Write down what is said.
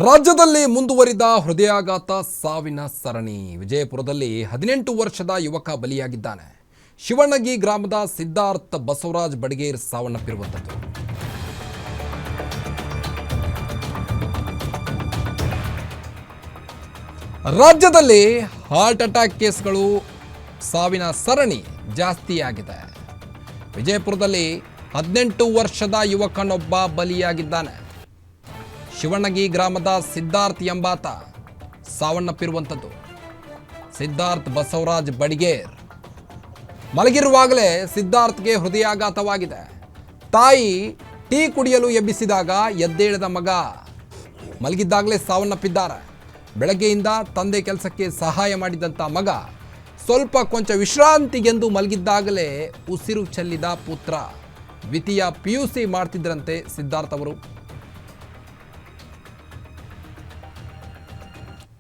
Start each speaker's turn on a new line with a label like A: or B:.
A: ರಾಜ್ಯದಲ್ಲಿ ಮುಂದುವರಿದ ಹೃದಯಾಘಾತ ಸಾವಿನ ಸರಣಿ. ವಿಜಯಪುರದಲ್ಲಿ 18 ವರ್ಷದ ಯುವಕ ಬಲಿಯಾಗಿದ್ದಾನೆ. ಶಿವಣ್ಣಗಿ ಗ್ರಾಮದ ಸಿದ್ಧಾರ್ಥ ಬಸವರಾಜ್ ಬಡಿಗೇರ್ ಸಾವನ್ನಪ್ಪಿರುವಂಥದ್ದು. ರಾಜ್ಯದಲ್ಲಿ ಹಾರ್ಟ್ ಅಟ್ಯಾಕ್ ಕೇಸ್ಗಳು ಸಾವಿನ ಸರಣಿ ಜಾಸ್ತಿಯಾಗಿದೆ. ವಿಜಯಪುರದಲ್ಲಿ 18 ವರ್ಷದ ಯುವಕನೊಬ್ಬ ಬಲಿಯಾಗಿದ್ದಾನೆ. ಶಿವಣ್ಣಗಿ ಗ್ರಾಮದ ಸಿದ್ಧಾರ್ಥ ಎಂಬಾತ ಸಾವನ್ನಪ್ಪಿರುವಂಥದ್ದು. ಸಿದ್ಧಾರ್ಥ ಬಸವರಾಜ್ ಬಡಿಗೇರ್ ಮಲಗಿರುವಾಗಲೇ ಸಿದ್ಧಾರ್ಥ್ಗೆ ಹೃದಯಾಘಾತವಾಗಿದೆ. ತಾಯಿ ಟೀ ಕುಡಿಯಲು ಎಬ್ಬಿಸಿದಾಗ ಎದ್ದೇಳದ ಮಗ ಮಲಗಿದ್ದಾಗಲೇ ಸಾವನ್ನಪ್ಪಿದ್ದಾರೆ. ಬೆಳಗ್ಗೆಯಿಂದ ತಂದೆ ಕೆಲಸಕ್ಕೆ ಸಹಾಯ ಮಾಡಿದಂಥ ಮಗ ಸ್ವಲ್ಪ ಕೊಂಚ ವಿಶ್ರಾಂತಿಗೆಂದು ಮಲಗಿದ್ದಾಗಲೇ ಉಸಿರು ಚೆಲ್ಲಿದ ಪುತ್ರ. ದ್ವಿತೀಯ PUC ಮಾಡ್ತಿದ್ರಂತೆ ಸಿದ್ಧಾರ್ಥ್ ಅವರು.